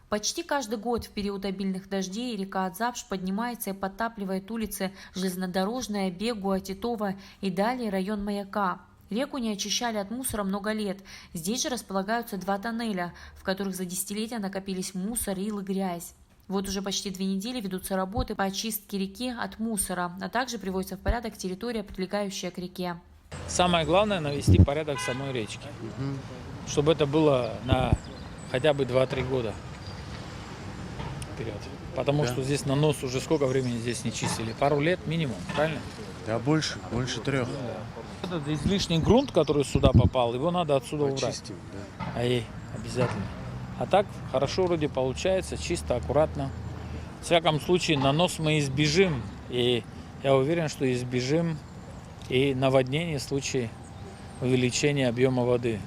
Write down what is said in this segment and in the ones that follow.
Почти каждый год в период обильных дождей река Адзапш поднимается и подтапливает улицы Железнодорожная, Бегуа, Титова и далее район Маяка. Реку не очищали от мусора много лет. Здесь же располагаются два тоннеля, в которых за десятилетия накопились мусор, ил и грязь. Вот уже почти 2 недели ведутся работы по очистке реки от мусора, а также приводится в порядок территория, прилегающая к реке. Самое главное — навести порядок в самой речке, чтобы это было на хотя бы 2-3 года вперед. Потому что здесь нанос уже сколько времени здесь не чистили? Пару лет минимум, правильно? Да, больше 3. Этот излишний грунт, который сюда попал, его надо отсюда убрать. Почистим, да. Обязательно. А так хорошо вроде получается, чисто, аккуратно. В всяком случае, нанос мы избежим. И я уверен, что избежим и наводнения в случае увеличения объема воды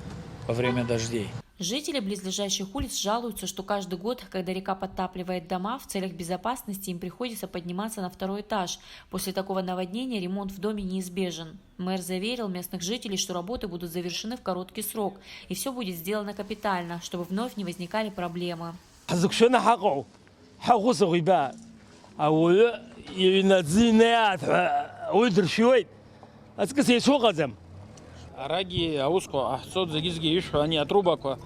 во время дождей. Жители близлежащих улиц жалуются, что каждый год, когда река подтапливает дома, в целях безопасности им приходится подниматься на 2-й этаж. После такого наводнения ремонт в доме неизбежен. Мэр заверил местных жителей, что работы будут завершены в короткий срок, и все будет сделано капитально, чтобы вновь не возникали проблемы. Араги, ауско, ахсот, загизги, ишо, они отрубако.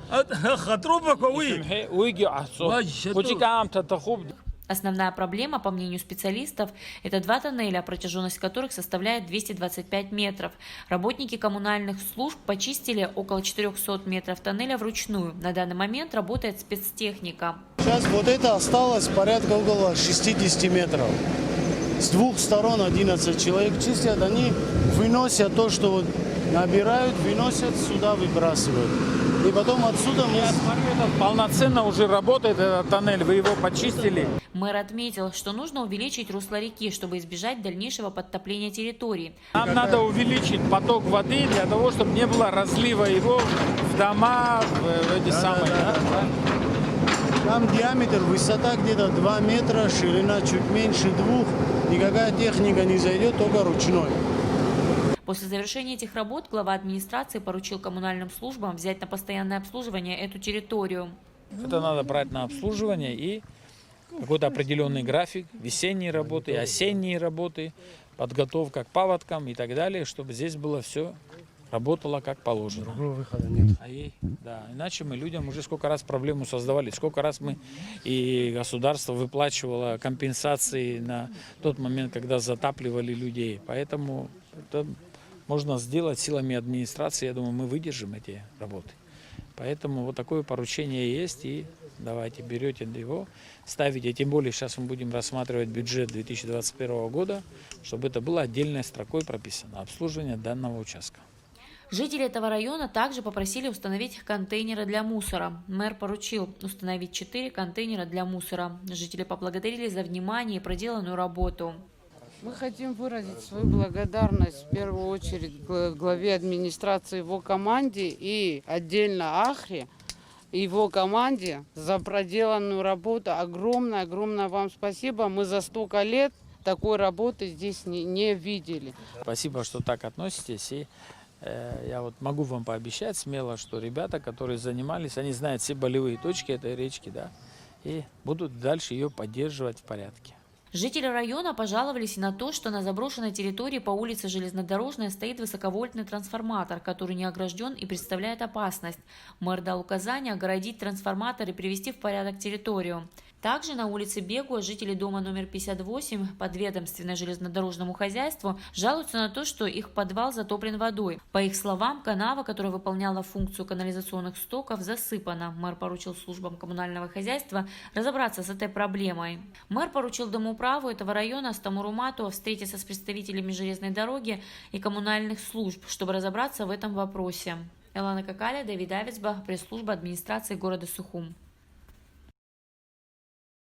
Основная проблема, по мнению специалистов, это 2 тоннеля, протяженность которых составляет 225 метров. Работники коммунальных служб почистили около 400 метров тоннеля вручную. На данный момент работает спецтехника. Сейчас вот это осталось порядка около 60 метров. С 2 сторон 11 человек чистят, они выносят то, что вот набирают, выносят сюда, выбрасывают. И потом отсюда мы... Я смотрю, этот полноценно уже работает, этот тоннель, вы его почистили. Мэр отметил, что нужно увеличить русло реки, чтобы избежать дальнейшего подтопления территории. Нам надо увеличить поток воды для того, чтобы не было разлива его в дома, в эти самые. Да? Там диаметр, высота где-то 2 метра, ширина чуть меньше 2. Никакая техника не зайдет, только ручной. После завершения этих работ глава администрации поручил коммунальным службам взять на постоянное обслуживание эту территорию. Это надо брать на обслуживание и какой-то определенный график, весенние работы, осенние работы, подготовка к паводкам и так далее, чтобы здесь было все работало как положено. Другого выхода нет. Иначе мы людям уже сколько раз проблему создавали, сколько раз мы и государство выплачивало компенсации на тот момент, когда затапливали людей. Поэтому это можно сделать силами администрации. Я думаю, мы выдержим эти работы. Поэтому вот такое поручение есть, и давайте берете его, ставите. Тем более сейчас мы будем рассматривать бюджет 2021 года, чтобы это было отдельной строкой прописано обслуживание данного участка. Жители этого района также попросили установить контейнеры для мусора. Мэр поручил установить 4 контейнера для мусора. Жители поблагодарили за внимание и проделанную работу. Мы хотим выразить свою благодарность в первую очередь главе администрации, его команде и отдельно Ахре, его команде за проделанную работу. Огромное вам спасибо. Мы за столько лет такой работы здесь не видели. Спасибо, что так относитесь. И я вот могу вам пообещать смело, что ребята, которые занимались, они знают все болевые точки этой речки, да, и будут дальше ее поддерживать в порядке. Жители района пожаловались и на то, что на заброшенной территории по улице Железнодорожная стоит высоковольтный трансформатор, который не огражден и представляет опасность. Мэр дал указание огородить трансформатор и привести в порядок территорию. Также на улице Бегуа жители дома номер 58, подведомственной железнодорожному хозяйству, жалуются на то, что их подвал затоплен водой. По их словам, канава, которая выполняла функцию канализационных стоков, засыпана. Мэр поручил службам коммунального хозяйства разобраться с этой проблемой. Мэр поручил домоуправу этого района Астамуру Мату встретиться с представителями железной дороги и коммунальных служб, чтобы разобраться в этом вопросе. Элана Какаля, Давид Авицба, пресс-служба администрации города Сухум.